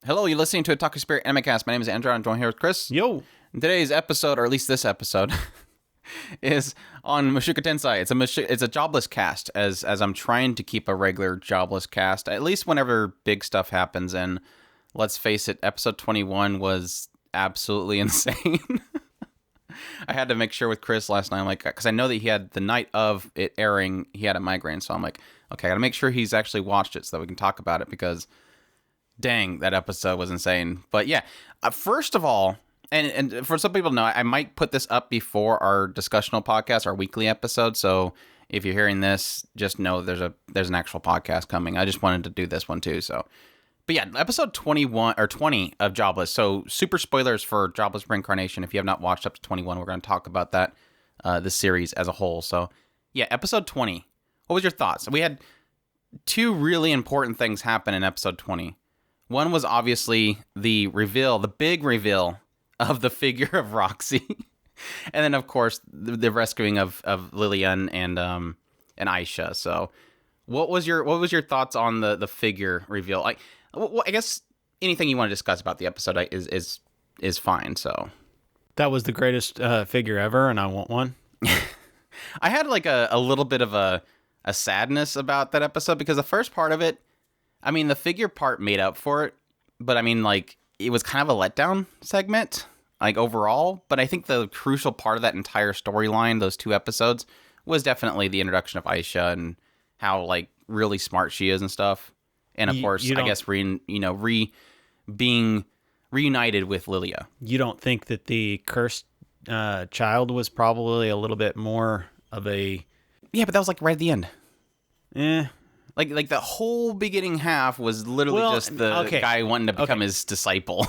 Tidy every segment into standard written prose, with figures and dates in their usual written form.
Hello, you're listening to Otaku Spirit Animecast. My name is Andrew. I'm joined here with Chris. Yo. And today's episode, or at least this episode, is on Mushoku Tensei. It's a jobless cast, as I'm trying to keep a regular jobless cast, at least whenever big stuff happens. And let's face it, episode 21 was absolutely insane. I had to make sure with Chris last night, because I know that he had the night of it airing, he had a migraine. So I'm like, okay, I gotta make sure he's actually watched it so that we can talk about it, because dang, that episode was insane. But yeah, first of all, and for some people to know, I might put this up before our discussional podcast, our weekly episode. So if you're hearing this, just know there's an actual podcast coming. I just wanted to do this one too. So, but yeah, episode 21 or 20 of Jobless. So super spoilers for Jobless Reincarnation. If you have not watched up to 21, we're going to talk about that, the series as a whole. So yeah, episode 20. What was your thoughts? We had two really important things happen in episode 20. One was obviously the big reveal of the figure of Roxy. And then, of course, the rescuing of Lillian and Aisha. So what was your thoughts on the figure reveal? I guess anything you want to discuss about the episode is fine. So That was the greatest figure ever, and I want one. I had like a little bit of a sadness about that episode, because the first part of it, I mean, the figure part made up for it, but I mean, like, it was kind of a letdown segment, like, overall. But I think the crucial part of that entire storyline, those two episodes, was definitely the introduction of Aisha and how, like, really smart she is and stuff. And, of course, I guess, being reunited with Lilia. You don't think that the cursed child was probably a little bit more of a... Yeah, but that was, like, right at the end. Eh... Like the whole beginning half was literally just the guy wanting to become his disciple.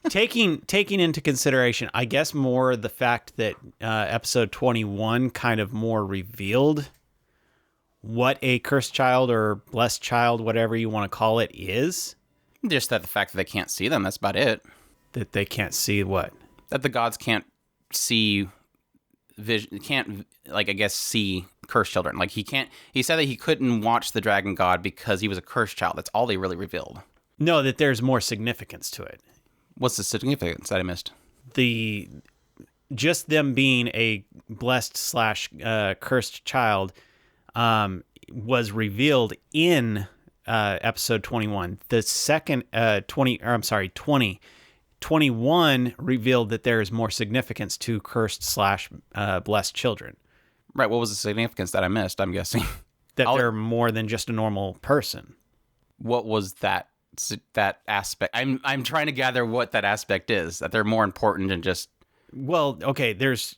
taking into consideration, I guess, more the fact that episode 21 kind of more revealed what a cursed child or blessed child, whatever you want to call it, is. Just that the fact that they can't see them, that's about it. That they can't see what? That the gods can't see see cursed children. Like, he said that he couldn't watch the dragon god because he was a cursed child. That's all they really revealed. No, that there's more significance to it. What's the significance that I missed? Just them being a blessed / cursed child was revealed in episode 21. The second 21 revealed that there is more significance to cursed / blessed children. Right. What was the significance that I missed, I'm guessing? That they're more than just a normal person. What was that aspect? I'm trying to gather what that aspect is, that they're more important than just... Well, okay, there's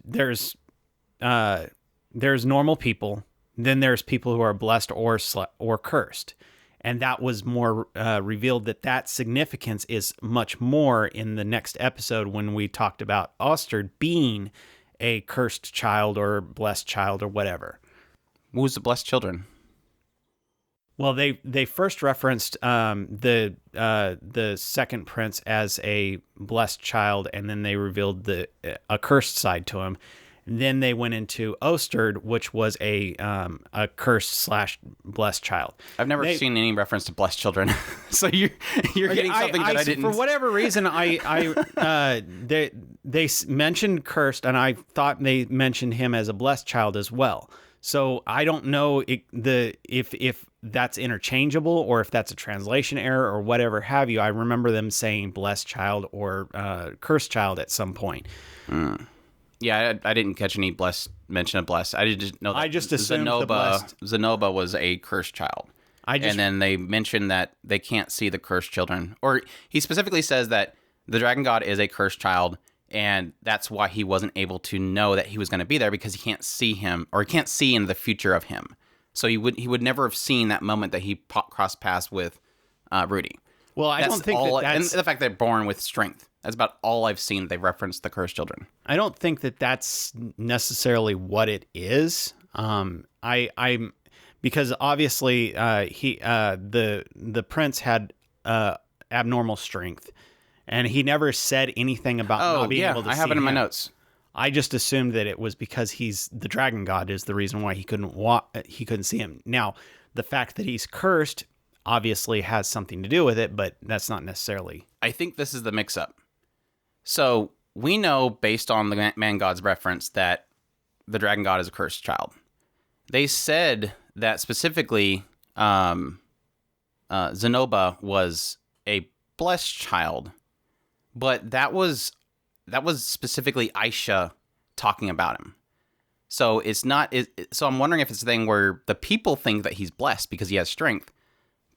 normal people, then there's people who are blessed or cursed. And that was more revealed that significance is much more in the next episode when we talked about Osterd being a cursed child or blessed child or whatever. What was the blessed children? Well, they first referenced the second prince as a blessed child, and then they revealed a cursed side to him. And then they went into Osterd, which was a cursed / blessed child. I've never seen any reference to blessed children, so you're getting something that I didn't. For whatever reason, they mentioned cursed, and I thought they mentioned him as a blessed child as well. So I don't know if that's interchangeable or if that's a translation error or whatever have you. I remember them saying blessed child or cursed child at some point. Yeah, I didn't catch any mention of blessed. I just know that I just assumed Zenoba was a cursed child. And then they mentioned that they can't see the cursed children. Or he specifically says that the dragon god is a cursed child, and that's why he wasn't able to know that he was going to be there, because he can't see him, or he can't see in the future of him. So he would never have seen that moment that he crossed paths with Rudy. Well, I don't think that's... And the fact that they're born with strength. That's about all I've seen. They referenced the cursed children. I don't think that that's necessarily what it is. Because obviously the prince had abnormal strength, and he never said anything about not being able to see him. I have it in my notes. I just assumed that it was because he's the dragon god is the reason why he couldn't see him. Now, the fact that he's cursed obviously has something to do with it, but that's not necessarily I think this is the mix-up. So we know, based on the man god's reference, that the dragon god is a cursed child. They said that specifically Zenoba was a blessed child, but that was specifically Aisha talking about him. So it's not. So I'm wondering if it's a thing where the people think that he's blessed because he has strength,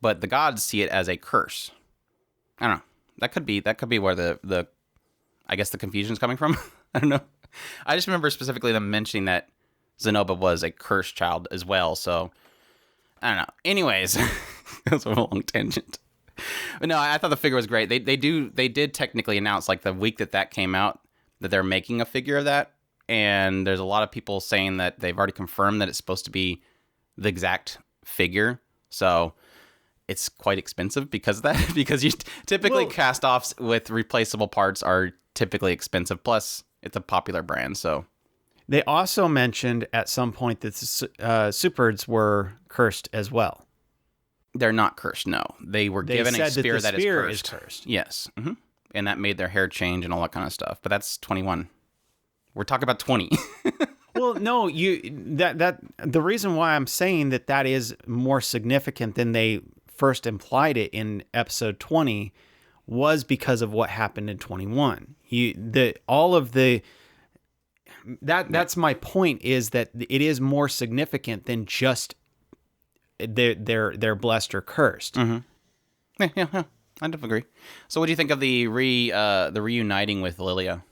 but the gods see it as a curse. I don't know. That could be where the I guess the confusion is coming from. I don't know. I just remember specifically them mentioning that Zenoba was a cursed child as well. So I don't know. Anyways, that was a long tangent. But no, I thought the figure was great. They did technically announce, like, the week that came out, that they're making a figure of that. And there's a lot of people saying that they've already confirmed that it's supposed to be the exact figure. So it's quite expensive because of that. Because you typically cast-offs with replaceable parts are typically expensive. Plus, it's a popular brand, so. They also mentioned at some point that the Superds were cursed as well. They're not cursed, no. They were given a spear that is cursed. Yes. Mm-hmm. And that made their hair change and all that kind of stuff. But that's 21. We're talking about 20. Well, no, the reason why I'm saying that is more significant than they first implied it in episode 20 was because of what happened in 21. That's my point, is that it is more significant than just they're blessed or cursed. Mm-hmm. Yeah, I definitely agree. So what do you think of the reuniting with Lilia?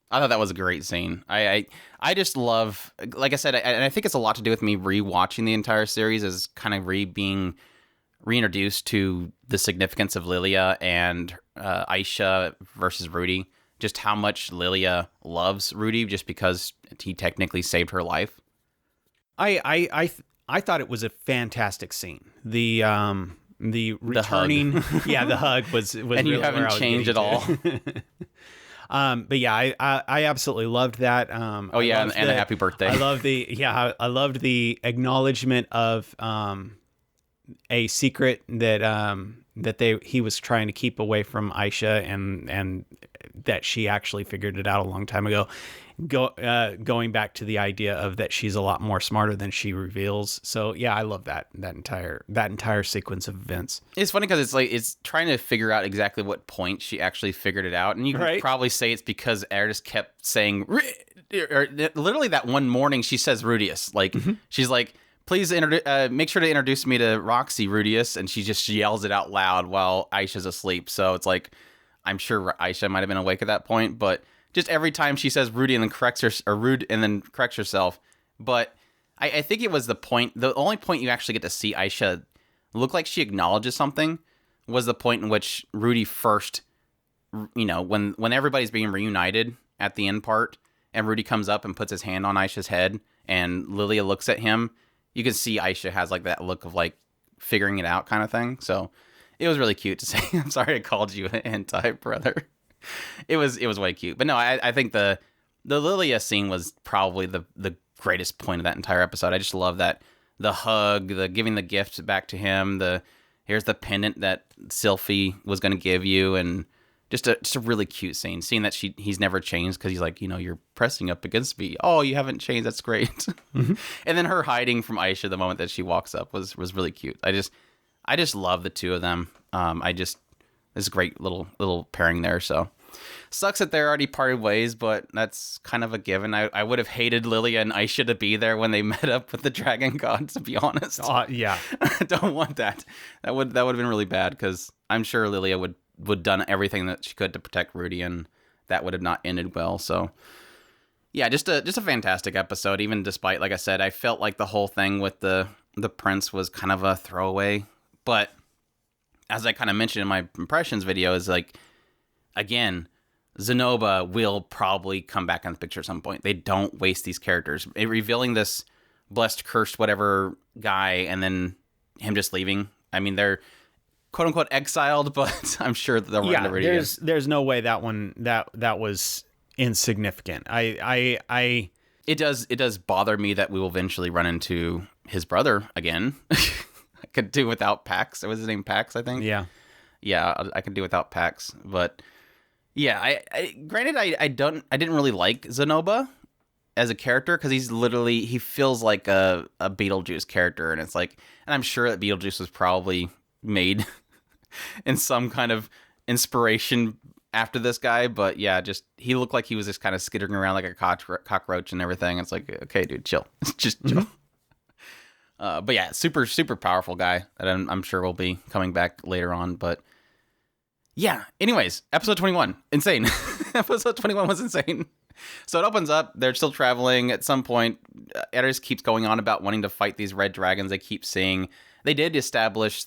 I thought that was a great scene. I just love, like I said, and I think it's a lot to do with me rewatching the entire series, as kind of being reintroduced to the significance of Lilia and Aisha versus Rudy. Just how much Lilia loves Rudy, just because he technically saved her life. I thought it was a fantastic scene. The returning, the hug was and really you haven't changed at all. But yeah, I absolutely loved that. And a happy birthday. I loved the acknowledgement of a secret that he was trying to keep away from Aisha, and that she actually figured it out a long time ago. Going back to the idea of that she's a lot more smarter than she reveals. So yeah, I love that entire sequence of events. It's funny because it's trying to figure out exactly what point she actually figured it out, and you can probably say it's because Air just kept saying, or literally that one morning she says Rudius, like she's like, please make sure to introduce me to Roxy, Rudius, and she just yells it out loud while Aisha's asleep. So it's like, I'm sure Aisha might have been awake at that point, but just every time she says Rudy and then corrects herself. But I think it was the only point you actually get to see Aisha look like she acknowledges something was the point in which Rudy first, when everybody's being reunited at the end part, and Rudy comes up and puts his hand on Aisha's head, and Lilia looks at him, you can see Aisha has like that look of like figuring it out kind of thing. So it was really cute to say, I'm sorry I called you an hentai brother. It was way cute. But no, I think the Lilia scene was probably the greatest point of that entire episode. I just love that, the hug, the giving the gift back to him, here's the pendant that Sylphie was going to give you, and just a really cute scene. Seeing that he's never changed, because he's like, you're pressing up against me. Oh, you haven't changed. That's great. Mm-hmm. And then her hiding from Aisha the moment that she walks up was really cute. I just love the two of them. It's a great little pairing there. So sucks that they're already parted ways, but that's kind of a given. I would have hated Lilia and Aisha to be there when they met up with the dragon god, to be honest. Yeah. I don't want that. That would have been really bad, because I'm sure Lilia would done everything that she could to protect Rudy, and that would have not ended well. So yeah, just a fantastic episode, even despite, like I said, I felt like the whole thing with the prince was kind of a throwaway. But as I kind of mentioned in my impressions video, is like, again, Zenoba will probably come back in the picture at some point. They don't waste these characters. Revealing this blessed, cursed, whatever guy, and then him just leaving. I mean, they're quote unquote exiled, but I'm sure that they'll run the radio. There's no way that one that was insignificant. It does bother me that we will eventually run into his brother again. I could do without Pax. Was his name Pax, I think? Yeah. yeah, I can do without packs. But yeah, granted, I didn't really like Zenoba as a character because he feels like a Beetlejuice character, and it's like, and I'm sure that Beetlejuice was probably made in some kind of inspiration after this guy, but yeah, just he looked like he was just kind of skittering around like a cockroach and everything. It's like, okay, dude, chill, just chill. But yeah, super powerful guy that I'm sure will be coming back later on. But yeah, anyways, episode 21, insane. Episode 21 was insane. So it opens up. They're still traveling. At some point, Eris keeps going on about wanting to fight these red dragons they keep seeing. They did establish,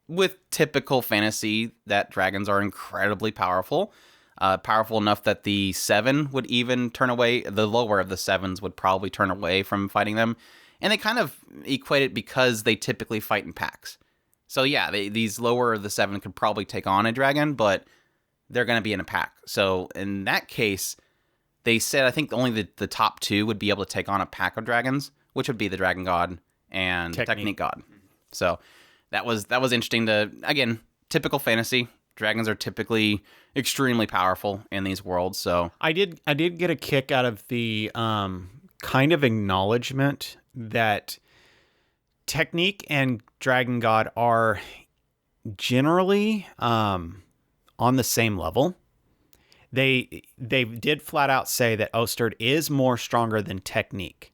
with typical fantasy, that dragons are incredibly powerful. Powerful enough that the 7 would even turn away. The lower of the 7s would probably turn away from fighting them. And they kind of equate it because they typically fight in packs. So yeah, these lower of the 7 could probably take on a dragon, but they're going to be in a pack. So in that case, they said I think only the top 2 would be able to take on a pack of dragons, which would be the Dragon God and Technique God. So that was interesting to, again, typical fantasy. Dragons are typically extremely powerful in these worlds. So I did get a kick out of the kind of acknowledgement that Technique and Dragon God are generally on the same level. They did flat out say that Osterd is more stronger than Technique.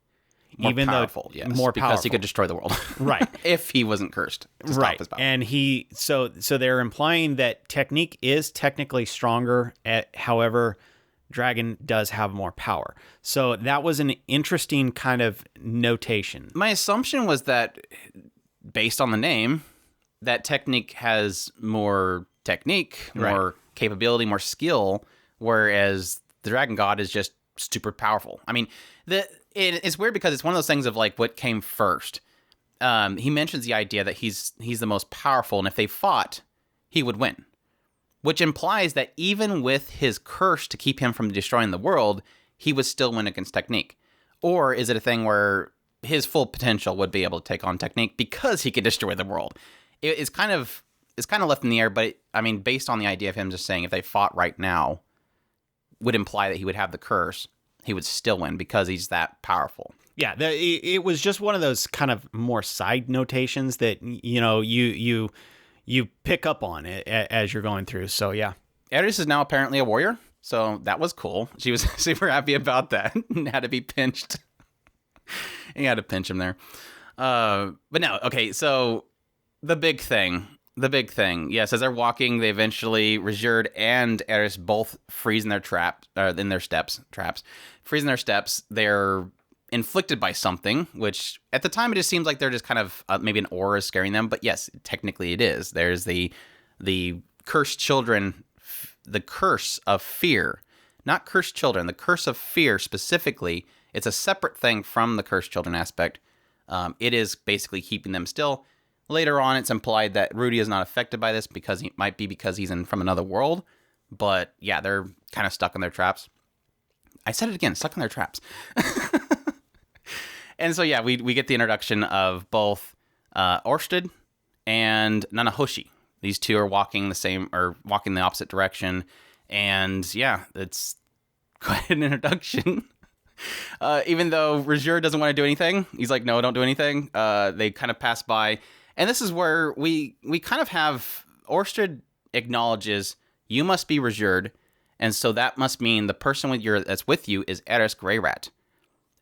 More powerful, yes. More because powerful. he could destroy the world. Right. If he wasn't cursed to stop his power. And so they're implying that Technique is technically stronger, however, Dragon does have more power. So that was an interesting kind of notation. My assumption was that, based on the name, that Technique has more technique, more capability, more skill, whereas the Dragon God is just super powerful. I mean, it's weird because it's one of those things of like what came first. He mentions the idea that he's the most powerful, and if they fought, he would win. Which implies that even with his curse to keep him from destroying the world, he would still win against Technique. Or is it a thing where his full potential would be able to take on Technique because he could destroy the world? It's kind of left in the air, but I mean, based on the idea of him just saying if they fought right now, would imply that he would have the curse, he would still win because he's that powerful. Yeah, it was just one of those kind of more side notations that, you know, you pick up on it as you're going through. So, yeah. Eris is now apparently a warrior, so that was cool. She was super happy about that and had to be pinched. You had to pinch him there. But no, okay, so the big thing. Yes, as they're walking, they eventually, Rijerd and Eris both freeze in their traps. Freeze in their steps. They're inflicted by something, which at the time it just seems like they're just kind of maybe an aura is scaring them, but yes, technically it is. There's the cursed children, the curse of fear, not cursed children, the curse of fear specifically. It's a separate thing from the cursed children aspect. It is basically keeping them still. Later on, it's implied that Rudy is not affected by this because he's from another world, but yeah, they're kind of stuck in their traps. I said it again, stuck in their traps. And so, yeah, we get the introduction of both Orsted and Nanahoshi. These two are walking the opposite direction. And yeah, it's quite an introduction. Even though Rijerd doesn't want to do anything, he's like, no, don't do anything. They kind of pass by. And this is where we kind of have Orsted acknowledges you must be Rijerd. And so that must mean the person that's with you is Eris Greyrat.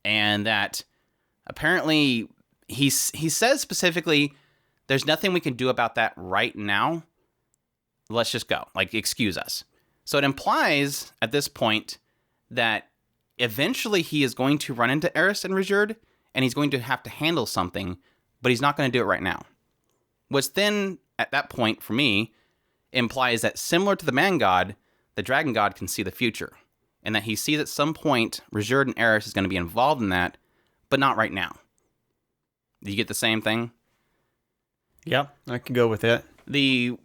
And that apparently he says specifically, there's nothing we can do about that right now. Let's just go. Like, excuse us. So it implies at this point that eventually he is going to run into Eris and Rijerd, and he's going to have to handle something, but he's not going to do it right now. Which then, at that point, for me, implies that similar to the man god, the dragon god can see the future. And that he sees at some point Rijerd and Eris is going to be involved in that, but not right now. Do you get the same thing? Yeah, I can go with it. The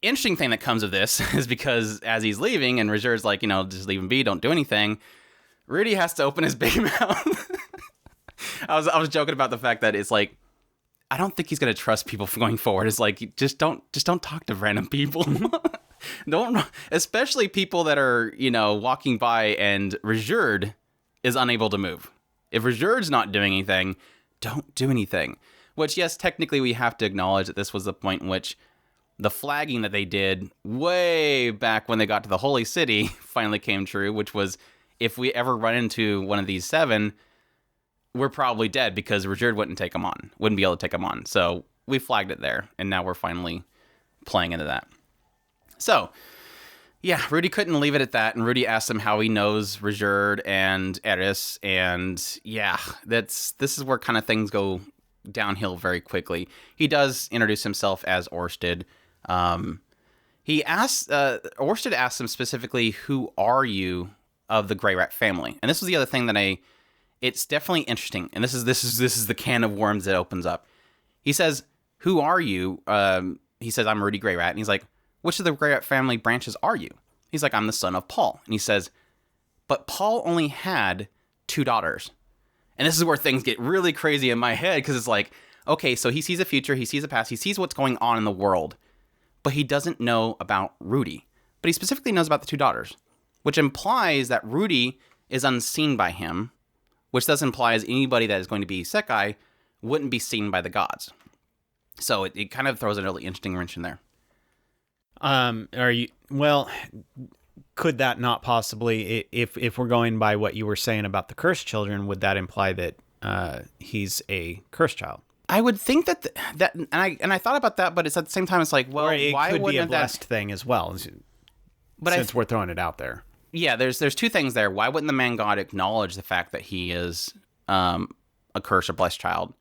interesting thing that comes of this is because as he's leaving and Rijerd's like, just leave him be, don't do anything, Rudy has to open his big mouth. I was joking about the fact that it's like, I don't think he's gonna trust people for going forward. It's like just don't talk to random people. Don't, especially people that are, walking by and Rejurd is unable to move. If Rejurd's not doing anything, don't do anything. Which, yes, technically we have to acknowledge that this was the point in which the flagging that they did way back when they got to the Holy City finally came true, which was if we ever run into one of these 7, we're probably dead because Rejurd wouldn't be able to take them on. So we flagged it there, and now we're finally playing into that. So, yeah, Rudy couldn't leave it at that, and Rudy asked him how he knows Rejurd and Eris, and yeah, this is where kind of things go downhill very quickly. He does introduce himself as Orsted. He asks, Orsted asks him specifically, "Who are you of the Grey Rat family?" And this was the other thing that it's definitely interesting, and this is the can of worms that opens up. He says, "Who are you?" He says, "I'm Rudy Grey Rat," and he's like, "Which of the Grey Rat family branches are you?" He's like, "I'm the son of Paul." And he says, "But Paul only had 2 daughters." And this is where things get really crazy in my head, because it's like, okay, so he sees a future, he sees a past, he sees what's going on in the world, but he doesn't know about Rudy. But he specifically knows about the 2 daughters, which implies that Rudy is unseen by him, which thus implies anybody that is going to be Isekai wouldn't be seen by the gods. So it kind of throws a really interesting wrench in there. Could that not possibly, if we're going by what you were saying about the cursed children, would that imply that he's a cursed child? I would think that and I thought about that, but it's at the same time it's like, well, why could wouldn't be a blessed thing as well? But since we're throwing it out there, yeah, there's 2 things there. Why wouldn't the man god acknowledge the fact that he is a cursed or blessed child?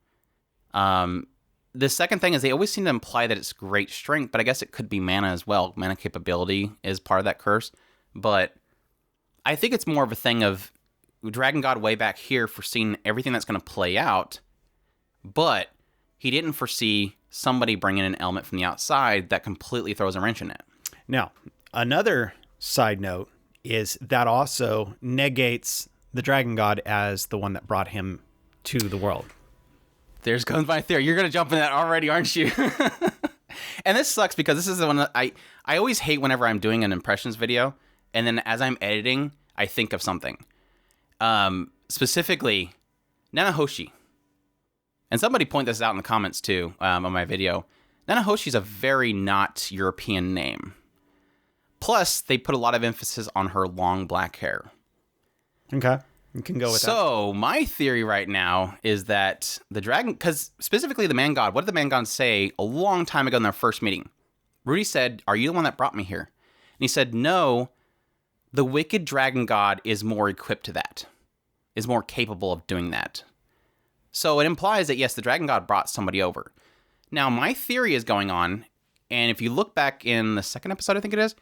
The second thing is they always seem to imply that it's great strength, but I guess it could be mana as well. Mana capability is part of that curse. But I think it's more of a thing of Dragon God way back here foreseeing everything that's going to play out, but he didn't foresee somebody bringing an element from the outside that completely throws a wrench in it. Now, another side note is that also negates the Dragon God as the one that brought him to the world. There's goes my theory. You're going to jump in that already, aren't you? And this sucks because this is the one that I always hate whenever I'm doing an impressions video, and then as I'm editing, I think of something. Specifically, Nanahoshi. And somebody point this out in the comments too on my video. Nanahoshi's a very not European name. Plus, they put a lot of emphasis on her long black hair. Okay. You can go with that. So, my theory right now is that the dragon, because specifically the man god, what did the man god say a long time ago in their first meeting? Rudy said, "Are you the one that brought me here?" And he said, "No, the wicked dragon god is more equipped to that, is more capable of doing that." So, it implies that, yes, the dragon god brought somebody over. Now, my theory is going on, and if you look back in the second episode, I think it is,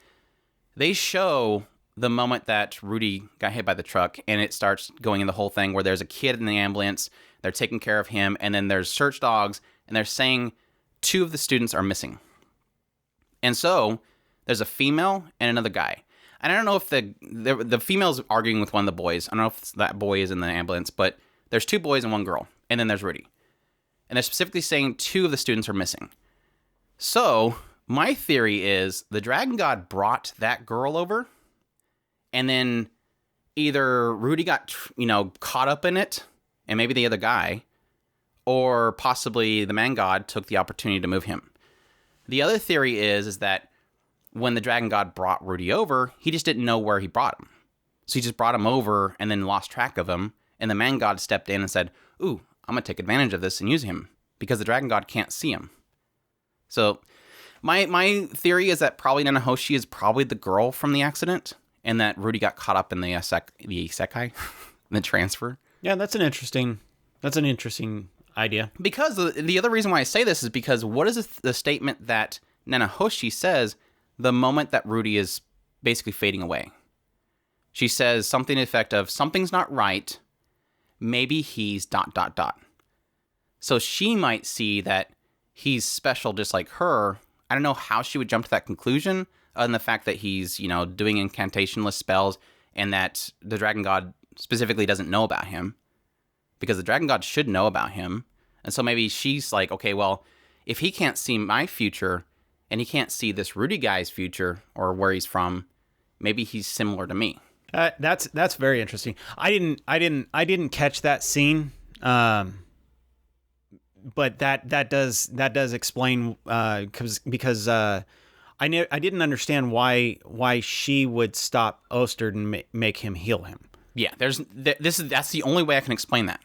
they show the moment that Rudy got hit by the truck, and it starts going in the whole thing where there's a kid in the ambulance, they're taking care of him, and then there's search dogs, and they're saying 2 of the students are missing. And so there's a female and another guy. And I don't know if the female's arguing with one of the boys. I don't know if that boy is in the ambulance, but there's 2 boys and 1 girl, and then there's Rudy. And they're specifically saying 2 of the students are missing. So my theory is the Dragon God brought that girl over, and then either Rudy got, caught up in it, and maybe the other guy, or possibly the man god took the opportunity to move him. The other theory is that when the Dragon God brought Rudy over, he just didn't know where he brought him. So he just brought him over and then lost track of him, and the man god stepped in and said, "Ooh, I'm going to take advantage of this and use him," because the Dragon God can't see him. So my theory is that probably Nanahoshi is probably the girl from the accident, and that Rudy got caught up in the isekai, the transfer. Yeah, that's an interesting idea. Because the other reason why I say this is because what is the statement that Nanahoshi says the moment that Rudy is basically fading away? She says something to the effect of, "Something's not right. Maybe he's ... So she might see that he's special just like her. I don't know how she would jump to that conclusion, other than the fact that he's, doing incantationless spells, and that the Dragon God specifically doesn't know about him. Because the Dragon God should know about him. And so maybe she's like, okay, well, if he can't see my future and he can't see this Rudy guy's future or where he's from, maybe he's similar to me. That's very interesting. I didn't catch that scene. But that does explain because I didn't understand why she would stop Osterd and make him heal him. Yeah, that's the only way I can explain that.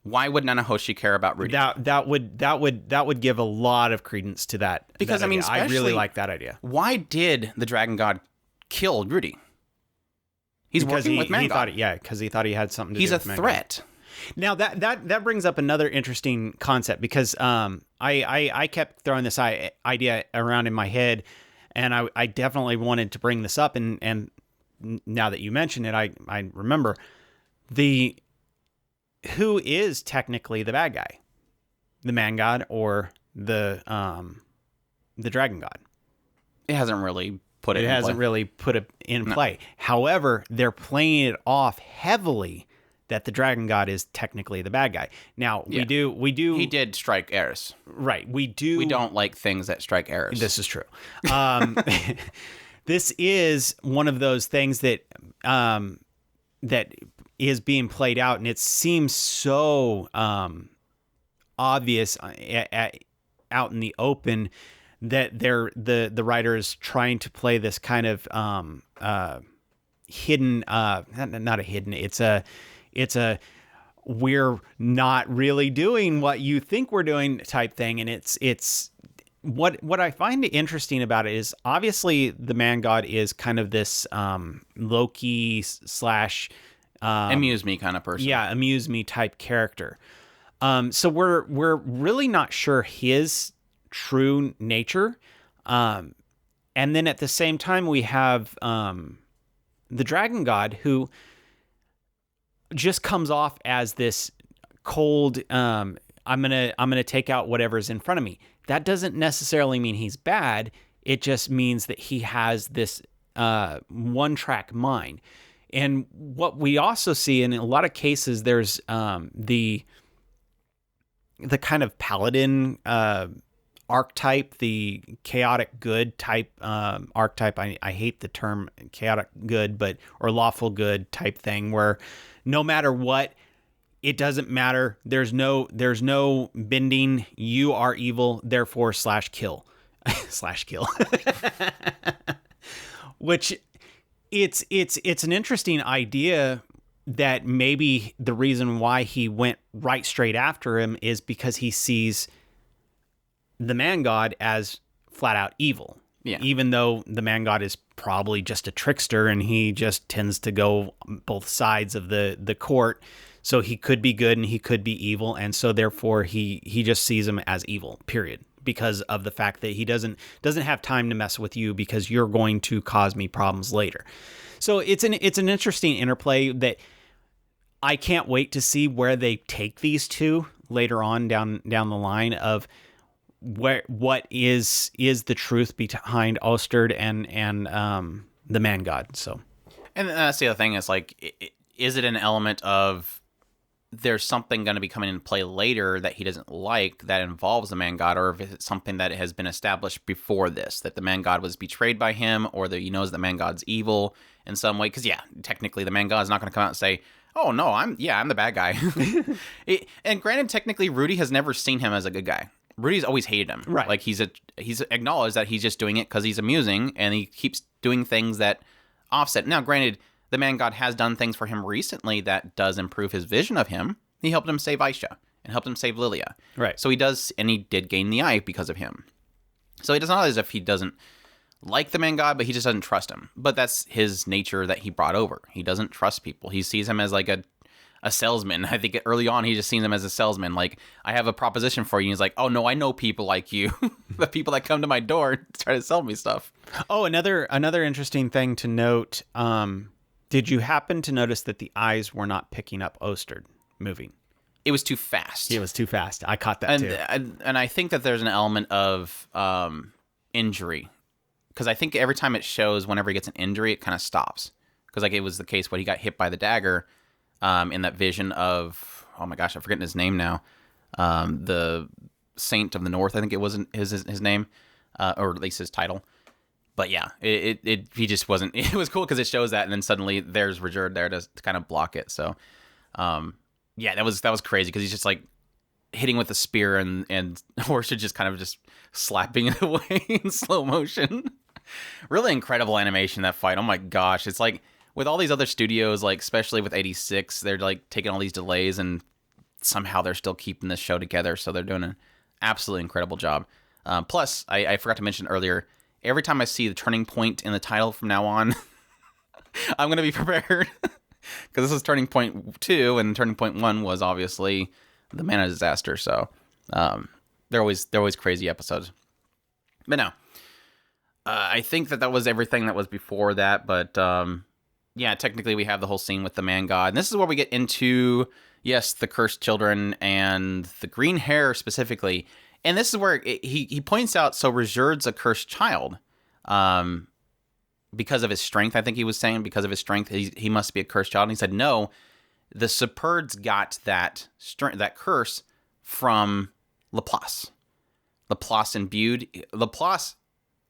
Why would Nanahoshi care about Rudy? That would give a lot of credence to that. Because that I mean, I really like that idea. Why did the Dragon God kill Rudy? He's working with Man God. Because he thought he had something to do with He's a threat. Now that brings up another interesting concept because I kept throwing this idea around in my head, and I definitely wanted to bring this up, and now that you mention it, I remember who is technically the bad guy, the Man God or the Dragon God. It hasn't really put it. It hasn't really put it in play. However, they're playing it off heavily that the Dragon God is technically the bad guy. Now, we do... He did strike Eris. Right, we do... We don't like things that strike Eris. This is true. This is one of those things that that is being played out, and it seems so obvious out in the open that the writer is trying to play this kind of hidden... not a hidden... It's a we're not really doing what you think we're doing type thing, and it's what I find interesting about it is obviously the Man God is kind of this low-key slash amuse me kind of person. Yeah, amuse me type character. So we're really not sure his true nature, and then at the same time we have the Dragon God who just comes off as this cold, I'm gonna take out whatever's in front of me. That doesn't necessarily mean he's bad. It just means that he has this one-track mind. And what we also see in a lot of cases, there's the kind of paladin archetype, the chaotic good type archetype. I hate the term chaotic good, or lawful good type thing, where no matter what, it doesn't matter. There's no bending. You are evil, therefore /kill. /kill. Which it's an interesting idea that maybe the reason why he went right straight after him is because he sees the Man God as flat out evil. Yeah. Even though the Man God is probably just a trickster and he just tends to go both sides of the court. So he could be good and he could be evil. And so therefore he just sees him as evil, period. Because of the fact that he doesn't have time to mess with you because you're going to cause me problems later. So it's an interesting interplay that I can't wait to see where they take these two later on down the line of what is the truth behind Osterd and the Man God. So, and that's the other thing is like, is it an element of there's something going to be coming into play later that he doesn't like that involves the Man God, or if it's something that has been established before this, that the Man God was betrayed by him, or that he knows the Man God's evil in some way? Because technically the Man God is not going to come out and say, "Oh no, I'm the bad guy." And granted, technically Rudy has never seen him as a good guy. Rudy's always hated him. Right. Like he's acknowledged that he's just doing it because he's amusing, and he keeps doing things that offset. Now, granted, the Man God has done things for him recently that does improve his vision of him. He helped him save Aisha and helped him save Lilia. Right. So he does, and he did gain the eye because of him. So it's not as if he doesn't like the Man God, but he just doesn't trust him. But that's his nature that he brought over. He doesn't trust people. He sees him as like a salesman. I think early on he just seen them as a salesman. Like, I have a proposition for you. And he's like, "Oh no, I know people like you, the people that come to my door and try to sell me stuff." Oh, another interesting thing to note. Did you happen to notice that the eyes were not picking up Osterd moving? It was too fast. It was too fast. I caught that too. And I think that there's an element of injury, because I think every time it shows whenever he gets an injury, it kind of stops. Because like it was the case when he got hit by the dagger. In that vision of, oh my gosh, I'm forgetting his name now. the Saint of the North, I think it was his name, or at least his title. But yeah, he just wasn't. It was cool because it shows that, and then suddenly there's Rajerd there to kind of block it. So, yeah, that was crazy because he's just like hitting with a spear, and Horsha just kind of just slapping it away in slow motion. Really incredible animation, that fight. Oh my gosh, it's like with all these other studios, like especially with 86, they're like taking all these delays, and somehow they're still keeping this show together. So they're doing an absolutely incredible job. Plus, I forgot to mention earlier, every time I see the turning point in the title from now on, I'm going to be prepared. Because this is turning point 2, and turning point 1 was obviously the Mana disaster. So they're always crazy episodes. But no, I think that was everything that was before that. But yeah, technically we have the whole scene with the man god. And this is where we get into, yes, the cursed children and the green hair specifically. And this is where he points out, so Rajerd's a cursed child. Because of his strength, I think he was saying, because of his strength, he must be a cursed child. And he said, no, the Superds got that curse from Laplace. Laplace imbued. Laplace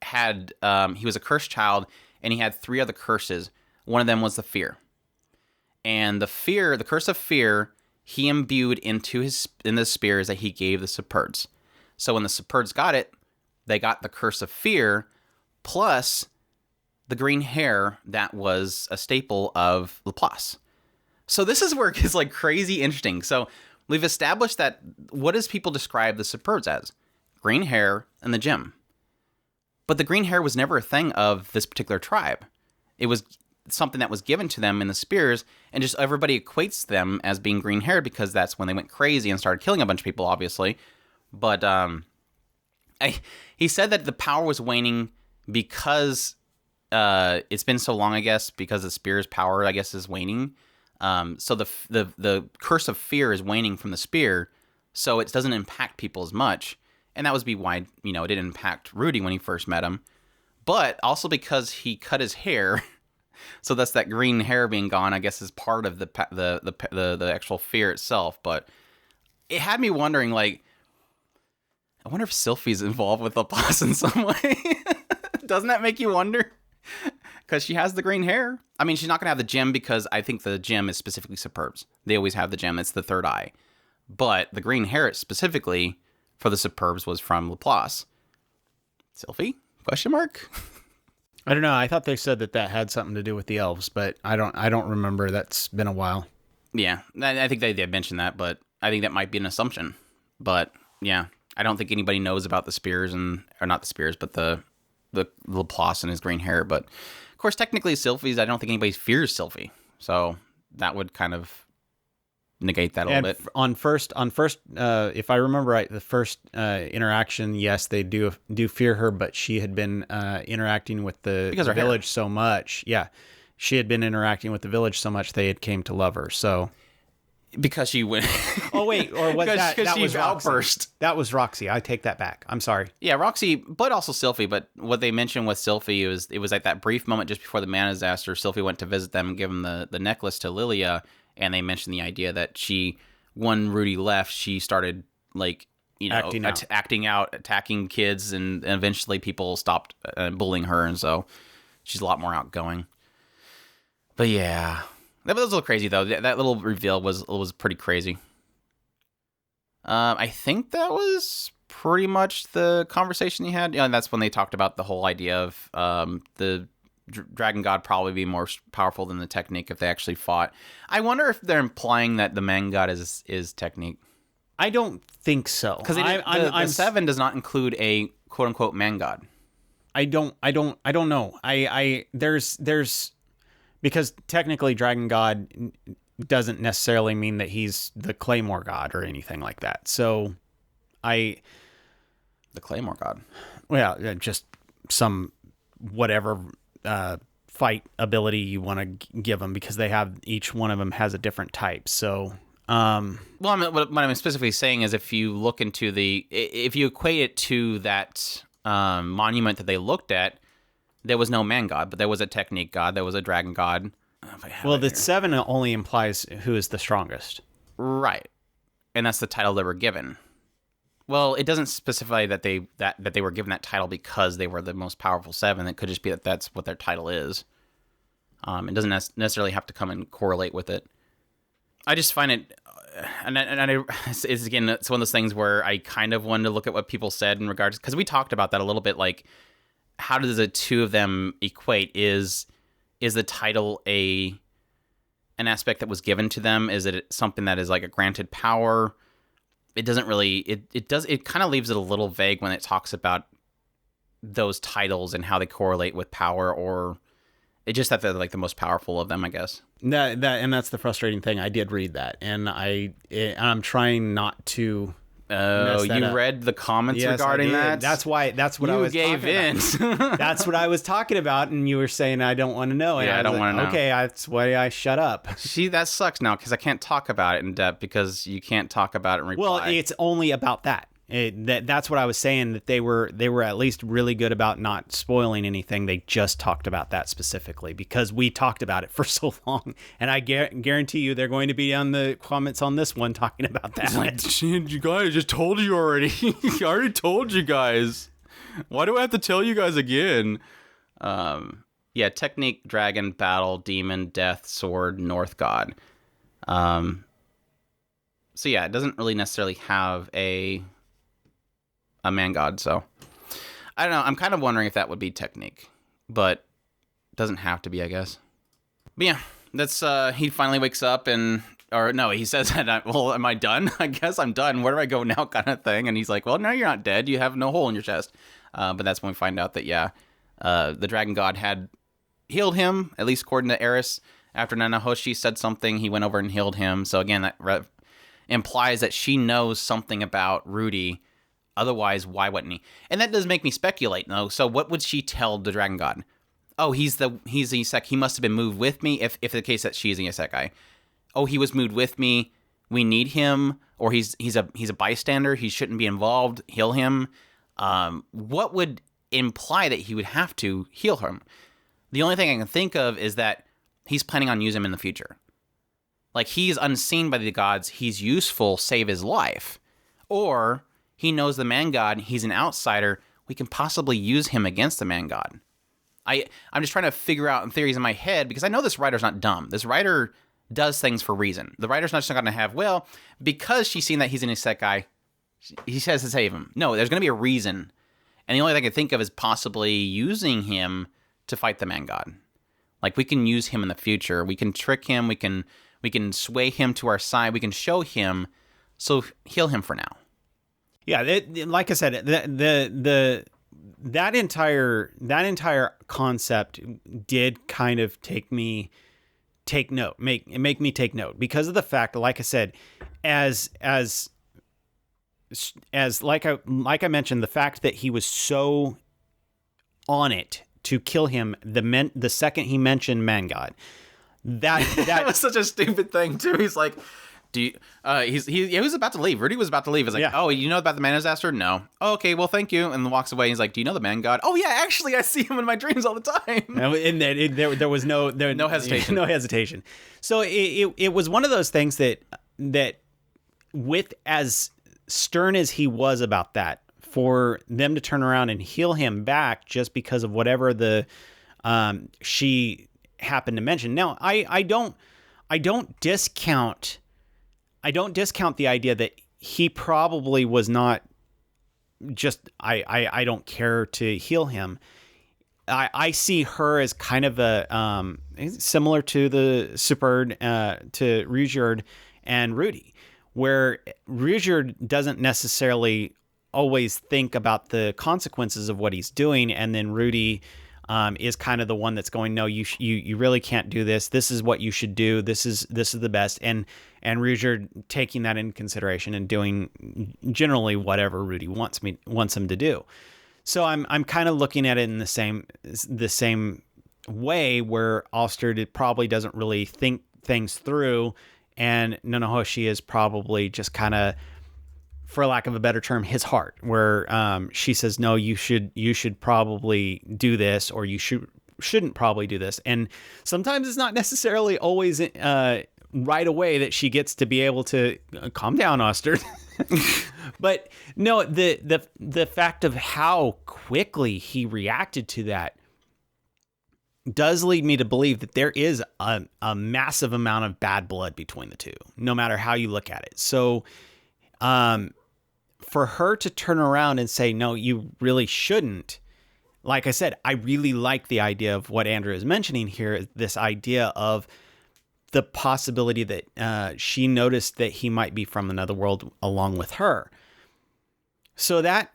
had, he was a cursed child, and he had 3 other curses. One of them was the fear. And the curse of fear, he imbued in the spears that he gave the Superds. So when the Superds got it, they got the curse of fear, plus the green hair that was a staple of Laplace. So this is where it gets like crazy interesting. So we've established that, what does people describe the Superds as? Green hair and the gem. But the green hair was never a thing of this particular tribe. It was something that was given to them in the spears, and just everybody equates them as being green haired because that's when they went crazy and started killing a bunch of people, obviously. But he said that the power was waning because it's been so long, I guess, because the spear's power, I guess, is waning. So the curse of fear is waning from the spear, so it doesn't impact people as much. And that was why, it didn't impact Rudy when he first met him. But also because he cut his hair, so that's that green hair being gone, I guess, is part of the actual fear itself. But it had me wondering, like, I wonder if Sylphie's involved with Laplace in some way. Doesn't that make you wonder? Because she has the green hair. I mean, she's not going to have the gem because I think the gem is specifically Superbs. They always have the gem. It's the third eye. But the green hair specifically for the Superbs was from Laplace. Sylphie? Question mark? I don't know. I thought they said that had something to do with the elves, but I don't remember. That's been a while. Yeah, I think they did mention that, but I think that might be an assumption. But yeah, I don't think anybody knows about the spears or not the spears, but the Laplace and his green hair. But of course, technically, Sylphie's, I don't think anybody fears Sylphie, so that would kind of negate that a little bit. On first, if I remember right, the first interaction, yes, they do fear her, but she had been interacting with the village so much. Yeah, she had been interacting with the village so much they had came to love her. So. Because she went. Oh wait, or was that? That she was outburst. That was Roxy. I take that back. I'm sorry. Yeah, Roxy, but also Sylphie. But what they mentioned with Sylphie it was like that brief moment just before the mana disaster. Sylphie went to visit them and give them the necklace to Lilia, and they mentioned the idea that when Rudy left, she started like acting out, attacking kids, and eventually people stopped bullying her, and so she's a lot more outgoing. But yeah. That was a little crazy, though. That little reveal was pretty crazy. I think that was pretty much the conversation he had. And that's when they talked about the whole idea of the Dragon God probably be more powerful than the Technique if they actually fought. I wonder if they're implying that the Man God is Technique. I don't think so. Because the 7 does not include a quote-unquote Man God. I don't know. There's... Because technically Dragon God doesn't necessarily mean that he's the Claymore God or anything like that. So the Claymore God. Well, just some whatever fight ability you want to give them, because each one of them has a different type. So well, what I'm specifically saying is if you look into if you equate it to that monument that they looked at, there was no Man God, but there was a Technique God. There was a Dragon God. Well, the 7 only implies who is the strongest. Right. and that's the title they were given. Well, it doesn't specify that they were given that title because they were the most powerful 7. It could just be that that's what their title is. It doesn't necessarily have to come and correlate with it. I just find it, it's again, it's one of those things where I kind of wanted to look at what people said in regards, because we talked about that a little bit, like, how does the two of them equate? Is the title an aspect that was given to them? Is it something that is like a granted power? It doesn't really, it kind of leaves it a little vague when it talks about those titles and how they correlate with power, or it's just that they're like the most powerful of them, I guess. And that's the frustrating thing. I did read that, and I'm trying not to. Oh, you up. Read the comments regarding that? That's what I was gave in. That's what I was talking about, and you were saying I don't want to know. Yeah, I don't want to know. Okay, that's why I shut up. See, that sucks now because I can't talk about it in depth because you can't talk about it in reply. Well, it's only about that. That's what I was saying, that they were at least really good about not spoiling anything. They just talked about that specifically because we talked about it for so long, and I guarantee you they're going to be on the comments on this one talking about that. It's like, you guys, I just told you already. I already told you guys. Why do I have to tell you guys again? Yeah, technique, dragon, battle, demon, death, sword, North god. So yeah, it doesn't really necessarily have a man god, so I don't know. I'm kind of wondering if that would be technique, but it doesn't have to be, I guess. But yeah, that's he finally wakes up he says that, well, am I done? I guess I'm done. Where do I go now, kind of thing. And he's like, well, no, you're not dead. You have no hole in your chest. But that's when we find out that, yeah, the dragon god had healed him, at least according to Eris. After Nanahoshi said something, he went over and healed him. So again, that implies that she knows something about Rudy. Otherwise, why wouldn't he? And that does make me speculate, though. So what would she tell the dragon god? Oh, he's the isekai. He must have been moved with me, if the case that she's an isekai. Oh, he was moved with me. We need him. Or he's a bystander. He shouldn't be involved. Heal him. What would imply that he would have to heal him? The only thing I can think of is that he's planning on using him in the future. Like, he's unseen by the gods. He's useful, save his life. Or he knows the man god, he's an outsider, we can possibly use him against the man god. I'm just trying to figure out theories in my head, because I know this writer's not dumb. This writer does things for a reason. The writer's not just going to have, well, because she's seen that he's an isekai, he says to save him. No, there's going to be a reason. And the only thing I can think of is possibly using him to fight the man god. Like, we can use him in the future. We can trick him. We can sway him to our side. We can show him. So heal him for now. Yeah, like I said, that entire concept did kind of make me take note, because of the fact, like I said, as like I mentioned, the fact that he was so on it to kill him the second he mentioned man god, that was such a stupid thing too. He's like, he was about to leave. Rudy was about to leave. He's like, oh, you know about the man disaster? No. Oh, okay, well, thank you. And walks away. He's like, do you know the man god? Oh, yeah, actually, I see him in my dreams all the time. And there was no hesitation. No hesitation. So it was one of those things that with as stern as he was about that, for them to turn around and heal him back just because of whatever the she happened to mention. Now, I don't discount the idea that he probably was not just, I don't care to heal him. I see her as kind of a, similar to the Superd, to Ruijerd and Rudy, where Ruijerd doesn't necessarily always think about the consequences of what he's doing, and then Rudy is kind of the one that's going, no, you really can't do this. This is what you should do. This is the best. And Ruijerd taking that into consideration and doing generally whatever Rudy wants him to do. So I'm kind of looking at it in the same way, where Oster probably doesn't really think things through, and Nanahoshi is probably just kind of, for lack of a better term, his heart, where she says, no, you should probably do this, or you shouldn't probably do this. And sometimes it's not necessarily always right away that she gets to be able to calm down, Oster. But no, the fact of how quickly he reacted to that does lead me to believe that there is a massive amount of bad blood between the two, no matter how you look at it. So, for her to turn around and say, no, you really shouldn't. Like I said, I really like the idea of what Andrew is mentioning here, this idea of the possibility that she noticed that he might be from another world along with her. So that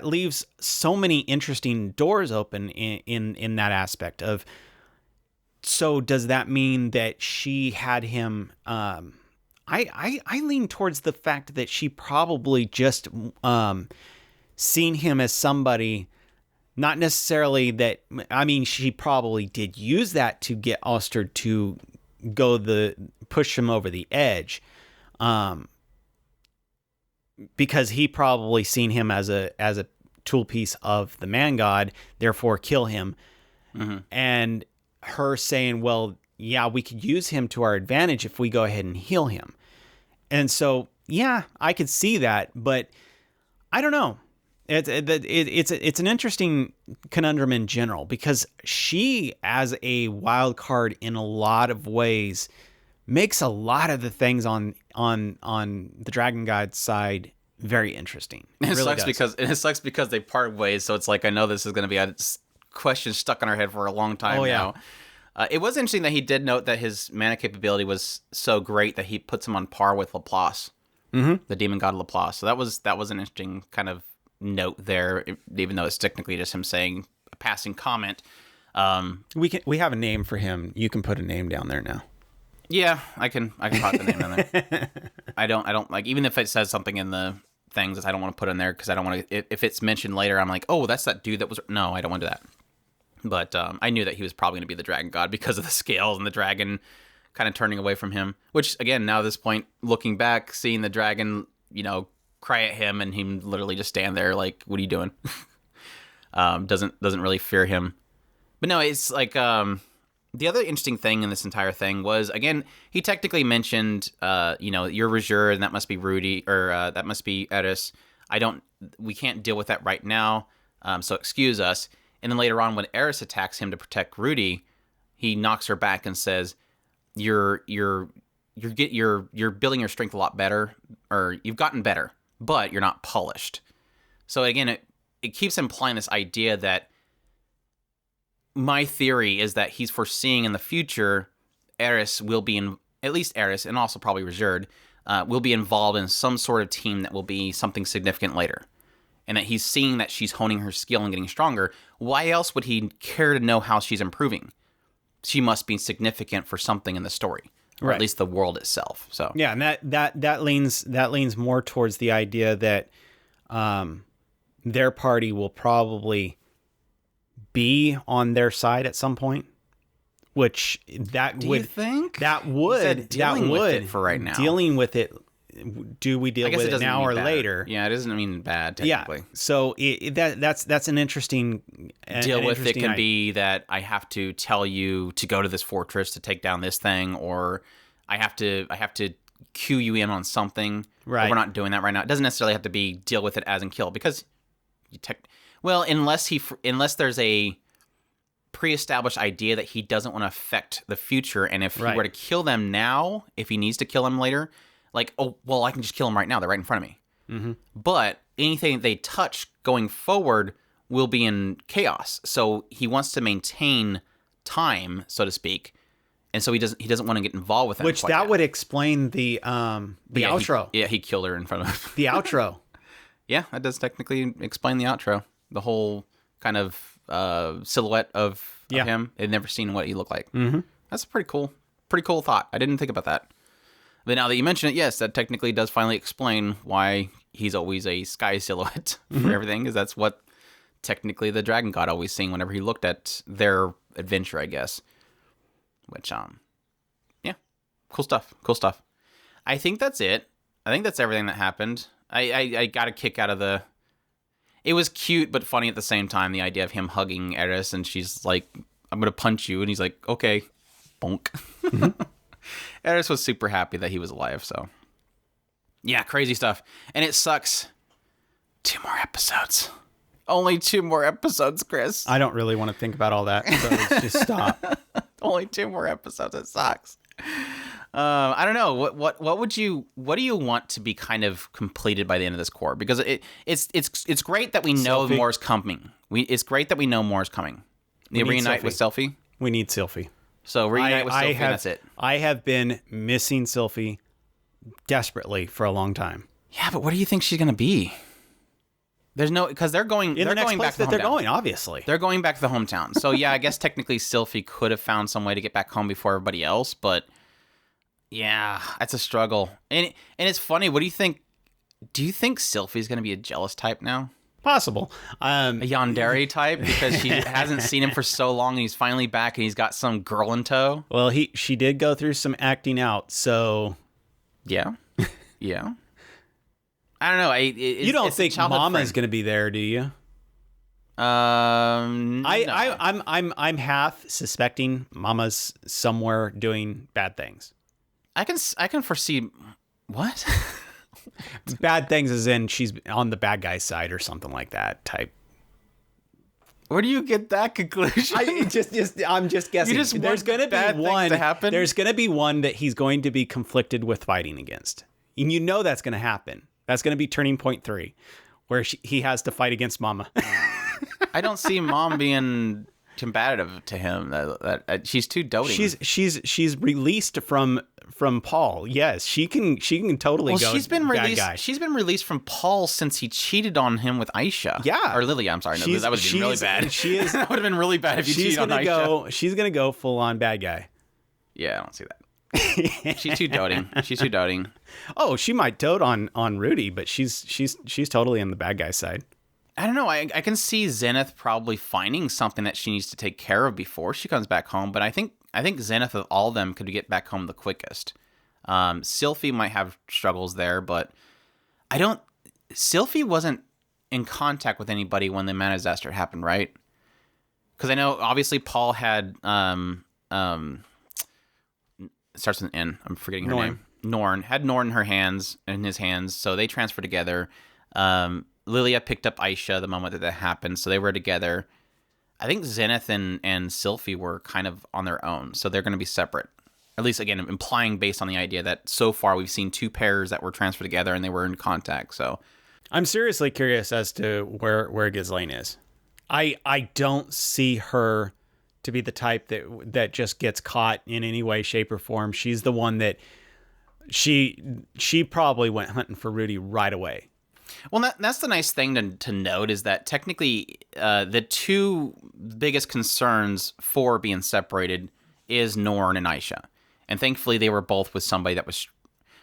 leaves so many interesting doors open in that aspect of. So does that mean that she had him? I lean towards the fact that she probably just seen him as somebody. Not necessarily that. I mean, she probably did use that to get Oster to push him over the edge. Because he probably seen him as a tool piece of the man god, therefore kill him. Mm-hmm. And her saying, well, yeah, we could use him to our advantage if we go ahead and heal him. And so, yeah, I could see that, but I don't know. It's an interesting conundrum in general, because she, as a wild card in a lot of ways, makes a lot of the things on the Dragon God side very interesting. It sucks because they part ways. So it's like, I know this is going to be a question stuck in our head for a long time now. It was interesting that he did note that his mana capability was so great that he puts him on par with Laplace, the demon god Laplace. So that was an interesting kind of note there, even though it's technically just him saying a passing comment. We have a name for him. You can put a name down there now. Yeah, I can put the name in there. I don't like, even if it says something in the things, I don't want to put in there because I don't want to. If it's mentioned later, I'm like, oh, that's that dude that was. No, I don't want to do that. But I knew that he was probably going to be the dragon god because of the scales and the dragon kind of turning away from him. Which again, now at this point, looking back, seeing the dragon, cry at him and him literally just stand there like, what are you doing? Doesn't really fear him. But no, it's like. The other interesting thing in this entire thing was, again, he technically mentioned, you're Rajur and that must be Rudy, or that must be Eris. We can't deal with that right now, so excuse us. And then later on, when Eris attacks him to protect Rudy, he knocks her back and says, "You're building your strength a lot better, or you've gotten better, but you're not polished." So again, it keeps implying this idea that. My theory is that he's foreseeing in the future Eris will be at least Eris, and also probably Rajurd, will be involved in some sort of team that will be something significant later. And that he's seeing that she's honing her skill and getting stronger. Why else would he care to know how she's improving? She must be significant for something in the story, or at least the world itself. So yeah, and that leans more towards the idea that their party will probably be on their side at some point, which Do you think? That would with it for right now. Dealing with it. Do we deal with it now or later? Yeah, it doesn't mean bad technically. Yeah. So that's an interesting deal with. It can be that I have to tell you to go to this fortress to take down this thing, or I have to cue you in on something. Right. We're not doing that right now. It doesn't necessarily have to be deal with it as in kill, because unless there's a pre-established idea that he doesn't want to affect the future, and if he were to kill them now, if he needs to kill them later, like, oh, well, I can just kill them right now. They're right in front of me. Mm-hmm. But anything they touch going forward will be in chaos. So he wants to maintain time, so to speak, and so he doesn't want to get involved with them. Which that would explain the outro. He killed her in front of the outro. Yeah, that does technically explain the outro. The whole kind of silhouette of him. They'd never seen what he looked like. Mm-hmm. That's a pretty cool thought. I didn't think about that. But now that you mention it, yes, that technically does finally explain why he's always a sky silhouette for everything, because that's what technically the dragon god always seen whenever he looked at their adventure, I guess. Which, cool stuff. I think that's it. I think that's everything that happened. I got a kick out of the... It was cute but funny at the same time, the idea of him hugging Eris, and she's like, I'm going to punch you, and he's like, okay, bonk. Eris was super happy that he was alive, so. Yeah, crazy stuff. And it sucks. 2 more episodes. Only 2 more episodes, Chris. I don't really want to think about all that, so let's just stop. Only 2 more episodes. It sucks. I don't know. What do you want to be kind of completed by the end of this core? Because it's great that we know more is coming. It's great that we know more is coming. The reunite with Sylphie. We need Sylphie. So reunite with Sylphie. And that's it. I have been missing Sylphie desperately for a long time. Yeah, but what do you think she's gonna be? There's no, because they're going back to the hometown. They're going, obviously. They're going back to the hometown. So yeah, I guess technically Sylphie could have found some way to get back home before everybody else, but yeah, that's a struggle. And it's funny. What do you think? Do you think Sylphie's going to be a jealous type now? Possible. A yandere type, because she hasn't seen him for so long, and he's finally back, and he's got some girl in tow. Well, she did go through some acting out, so yeah. I don't know. You don't think Mama's going to be there, do you? No. I'm half suspecting Mama's somewhere doing bad things. I can foresee what? Bad things as in she's on the bad guy's side or something like that type. Where do you get that conclusion? I'm just guessing. There's going to be one to happen. There's going to be one that he's going to be conflicted with fighting against. And you know that's going to happen. That's going to be turning point 3, where he has to fight against Mama. I don't see Mom being combative to him. That she's too doting. She's released from Paul. Yes, she can totally go. She's been released. Guy. She's been released from Paul since he cheated on him with Aisha. Yeah, or Lilia. I'm sorry, no, that would have been really bad. She is. That would have been really bad if you cheated on Aisha. She's gonna go full on bad guy. Yeah, I don't see that. She's too doting. Oh, she might dote on Rudy, but she's totally on the bad guy side. I don't know. I can see Zenith probably finding something that she needs to take care of before she comes back home. But I think Zenith of all of them could get back home the quickest. Sylphie might have struggles there, but Sylphie wasn't in contact with anybody when the mana disaster happened, right? Because I know obviously Paul had it starts with an N. I'm forgetting her name. Norn had Norn in his hands, so they transferred together. Lilia picked up Aisha the moment that happened, so they were together. I think Zenith and Sylphie were kind of on their own, so they're going to be separate. At least, again, implying based on the idea that so far we've seen 2 pairs that were transferred together and they were in contact. So I'm seriously curious as to where Ghislaine is. I don't see her to be the type that just gets caught in any way, shape, or form. She's the one that she probably went hunting for Rudy right away. Well, that's the nice thing to note is that technically the 2 biggest concerns for being separated is Norn and Aisha. And thankfully they were both with somebody that was,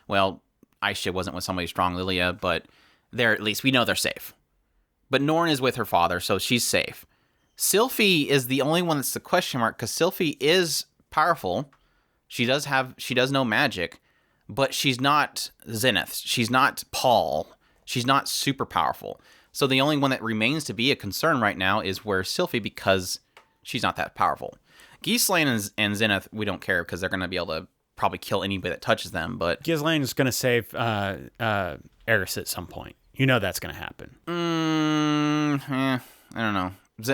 well, Aisha wasn't with somebody strong, Lilia, but they're, at least we know they're safe. But Norn is with her father, so she's safe. Sylphie is the only one that's the question mark, because Sylphie is powerful. She does know magic, but she's not Zenith. She's not Paul. She's not super powerful. So the only one that remains to be a concern right now is where Sylphie, because she's not that powerful. Ghislaine and Zenith, we don't care because they're going to be able to probably kill anybody that touches them. But Ghislaine is going to save Eris at some point. You know that's going to happen. I don't know.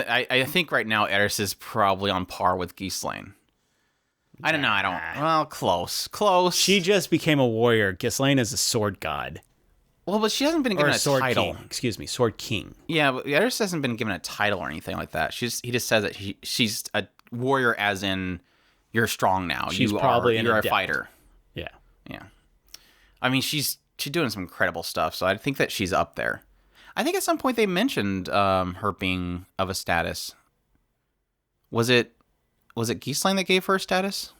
I think right now Eris is probably on par with Ghislaine. I don't know. Well, close. She just became a warrior. Ghislaine is a sword god. Well, but she hasn't been given a title. King. Excuse me, sword king. Yeah, but Eris hasn't been given a title or anything like that. He just says that she's a warrior, as in you're strong now. You're a fighter. Yeah. I mean, she's doing some incredible stuff. So I think that she's up there. I think at some point they mentioned her being of a status. Was it Ghislaine that gave her a status?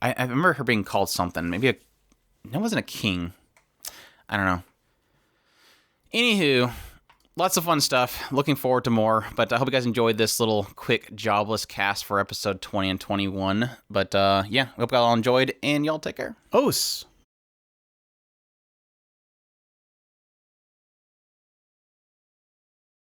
I remember her being called something. Maybe it wasn't a king. I don't know. Anywho, lots of fun stuff. Looking forward to more. But I hope you guys enjoyed this little quick Jobless cast for episode 20 and 21. But yeah, hope you all enjoyed, and y'all take care. Os.